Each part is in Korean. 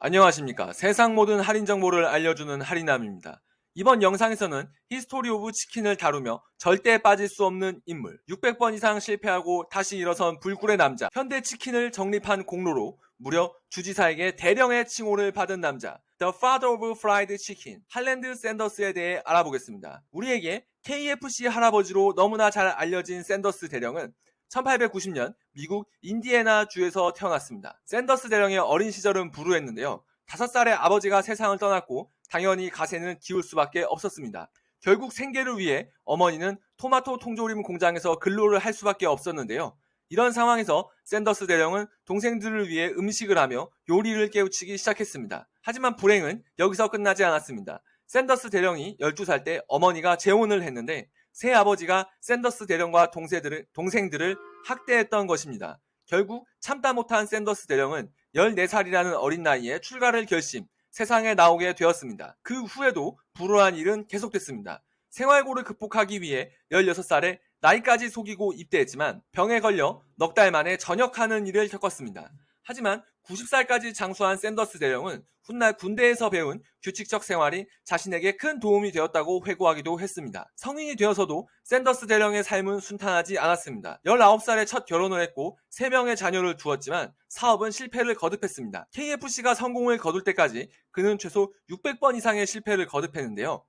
안녕하십니까. 세상 모든 할인 정보를 알려주는 할인남입니다. 이번 영상에서는 히스토리 오브 치킨을 다루며 절대 빠질 수 없는 인물, 600번 이상 실패하고 다시 일어선 불굴의 남자, 현대 치킨을 정립한 공로로 무려 주지사에게 대령의 칭호를 받은 남자, The Father of Fried Chicken, 할랜드 샌더스에 대해 알아보겠습니다. 우리에게 KFC 할아버지로 너무나 잘 알려진 샌더스 대령은 1890년 미국 인디애나 주에서 태어났습니다. 샌더스 대령의 어린 시절은 불우했는데요. 5살의 아버지가 세상을 떠났고 당연히 가세는 기울 수밖에 없었습니다. 결국 생계를 위해 어머니는 토마토 통조림 공장에서 근로를 할 수밖에 없었는데요. 이런 상황에서 샌더스 대령은 동생들을 위해 음식을 하며 요리를 깨우치기 시작했습니다. 하지만 불행은 여기서 끝나지 않았습니다. 샌더스 대령이 12살 때 어머니가 재혼을 했는데 새 아버지가 샌더스 대령과 동생들을 학대했던 것입니다. 결국 참다 못한 샌더스 대령은 14살이라는 어린 나이에 출가를 결심, 세상에 나오게 되었습니다. 그 후에도 불우한 일은 계속됐습니다. 생활고를 극복하기 위해 16살에 나이까지 속이고 입대했지만 병에 걸려 넉 달 만에 전역하는 일을 겪었습니다. 하지만 90살까지 장수한 샌더스 대령은 훗날 군대에서 배운 규칙적 생활이 자신에게 큰 도움이 되었다고 회고하기도 했습니다. 성인이 되어서도 샌더스 대령의 삶은 순탄하지 않았습니다. 19살에 첫 결혼을 했고 3명의 자녀를 두었지만 사업은 실패를 거듭했습니다. KFC가 성공을 거둘 때까지 그는 최소 600번 이상의 실패를 거듭했는데요.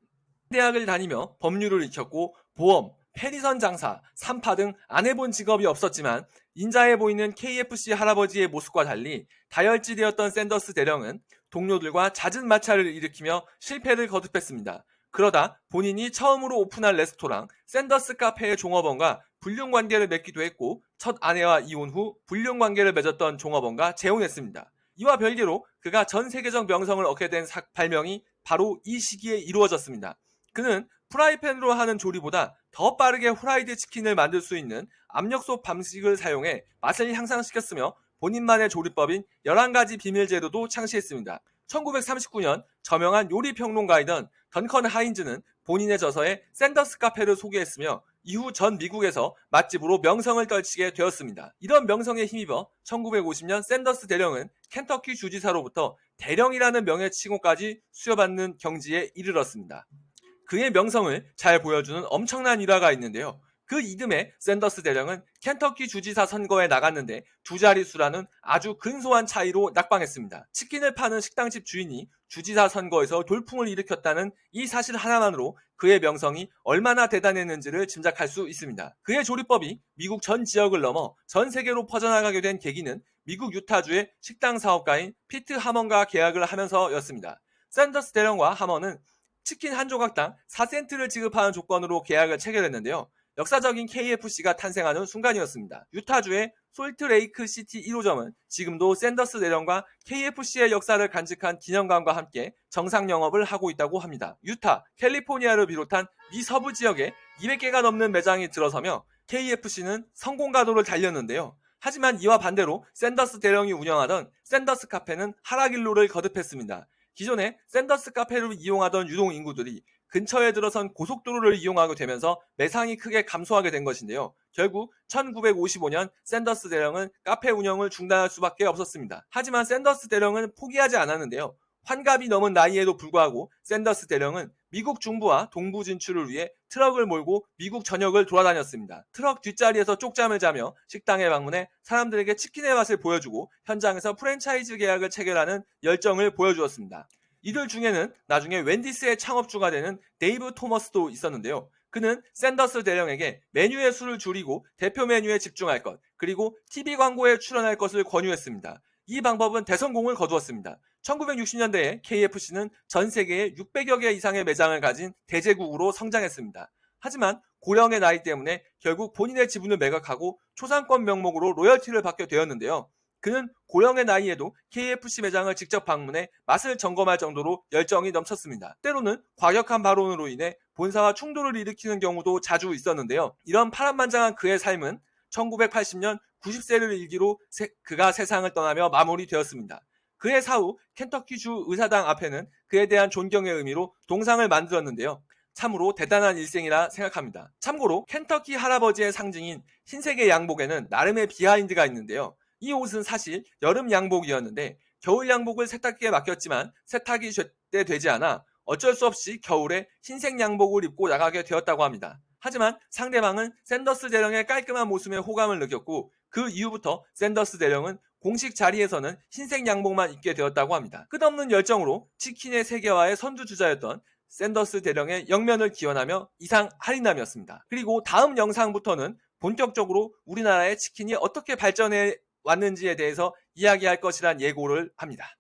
대학을 다니며 법률을 익혔고 보험, 페리선 장사, 산파 등 안 해본 직업이 없었지만 인자해 보이는 KFC 할아버지의 모습과 달리 다혈질이었던 샌더스 대령은 동료들과 잦은 마찰을 일으키며 실패를 거듭했습니다. 그러다 본인이 처음으로 오픈한 레스토랑 샌더스 카페의 종업원과 불륜관계를 맺기도 했고 첫 아내와 이혼 후 불륜관계를 맺었던 종업원과 재혼했습니다. 이와 별개로 그가 전 세계적 명성을 얻게 된 발명이 바로 이 시기에 이루어졌습니다. 그는 프라이팬으로 하는 조리보다 더 빠르게 후라이드 치킨을 만들 수 있는 압력솥 방식을 사용해 맛을 향상시켰으며 본인만의 조리법인 11가지 비밀 재료도 창시했습니다. 1939년 저명한 요리 평론가이던 던컨 하인즈는 본인의 저서에 샌더스 카페를 소개했으며 이후 전 미국에서 맛집으로 명성을 떨치게 되었습니다. 이런 명성에 힘입어 1950년 샌더스 대령은 켄터키 주지사로부터 대령이라는 명예 칭호까지 수여받는 경지에 이르렀습니다. 그의 명성을 잘 보여주는 엄청난 일화가 있는데요. 그 이듬해 샌더스 대령은 켄터키 주지사 선거에 나갔는데 두 자릿수라는 아주 근소한 차이로 낙방했습니다. 치킨을 파는 식당집 주인이 주지사 선거에서 돌풍을 일으켰다는 이 사실 하나만으로 그의 명성이 얼마나 대단했는지를 짐작할 수 있습니다. 그의 조리법이 미국 전 지역을 넘어 전 세계로 퍼져나가게 된 계기는 미국 유타주의 식당 사업가인 피트 하먼과 계약을 하면서였습니다. 샌더스 대령과 하먼은 치킨 한 조각당 4센트를 지급하는 조건으로 계약을 체결했는데요. 역사적인 KFC가 탄생하는 순간이었습니다. 유타주의 솔트레이크 시티 1호점은 지금도 샌더스 대령과 KFC의 역사를 간직한 기념관과 함께 정상 영업을 하고 있다고 합니다. 유타, 캘리포니아를 비롯한 미 서부 지역에 200개가 넘는 매장이 들어서며 KFC는 성공 가도를 달렸는데요. 하지만 이와 반대로 샌더스 대령이 운영하던 샌더스 카페는 하락일로를 거듭했습니다. 기존에 샌더스 카페를 이용하던 유동 인구들이 근처에 들어선 고속도로를 이용하게 되면서 매상이 크게 감소하게 된 것인데요. 결국 1955년 샌더스 대령은 카페 운영을 중단할 수밖에 없었습니다. 하지만 샌더스 대령은 포기하지 않았는데요. 환갑이 넘은 나이에도 불구하고 샌더스 대령은 미국 중부와 동부 진출을 위해 트럭을 몰고 미국 전역을 돌아다녔습니다. 트럭 뒷자리에서 쪽잠을 자며 식당에 방문해 사람들에게 치킨의 맛을 보여주고 현장에서 프랜차이즈 계약을 체결하는 열정을 보여주었습니다. 이들 중에는 나중에 웬디스의 창업주가 되는 데이브 토머스도 있었는데요. 그는 샌더스 대령에게 메뉴의 수를 줄이고 대표 메뉴에 집중할 것, 그리고 TV 광고에 출연할 것을 권유했습니다. 이 방법은 대성공을 거두었습니다. 1960년대에 KFC는 전 세계에 600여 개 이상의 매장을 가진 대제국으로 성장했습니다. 하지만 고령의 나이 때문에 결국 본인의 지분을 매각하고 초상권 명목으로 로열티를 받게 되었는데요. 그는 고령의 나이에도 KFC 매장을 직접 방문해 맛을 점검할 정도로 열정이 넘쳤습니다. 때로는 과격한 발언으로 인해 본사와 충돌을 일으키는 경우도 자주 있었는데요. 이런 파란만장한 그의 삶은 1980년 90세를 일기로 그가 세상을 떠나며 마무리되었습니다. 그의 사후 켄터키주 의사당 앞에는 그에 대한 존경의 의미로 동상을 만들었는데요. 참으로 대단한 일생이라 생각합니다. 참고로 켄터키 할아버지의 상징인 흰색의 양복에는 나름의 비하인드가 있는데요. 이 옷은 사실 여름 양복이었는데 겨울 양복을 세탁기에 맡겼지만 세탁이 제때 되지 않아 어쩔 수 없이 겨울에 흰색 양복을 입고 나가게 되었다고 합니다. 하지만 상대방은 샌더스 대령의 깔끔한 모습에 호감을 느꼈고 그 이후부터 샌더스 대령은 공식 자리에서는 흰색 양복만 입게 되었다고 합니다. 끝없는 열정으로 치킨의 세계화의 선두주자였던 샌더스 대령의 영면을 기원하며 이상 할인남이었습니다. 그리고 다음 영상부터는 본격적으로 우리나라의 치킨이 어떻게 발전해 왔는지에 대해서 이야기할 것이란 예고를 합니다.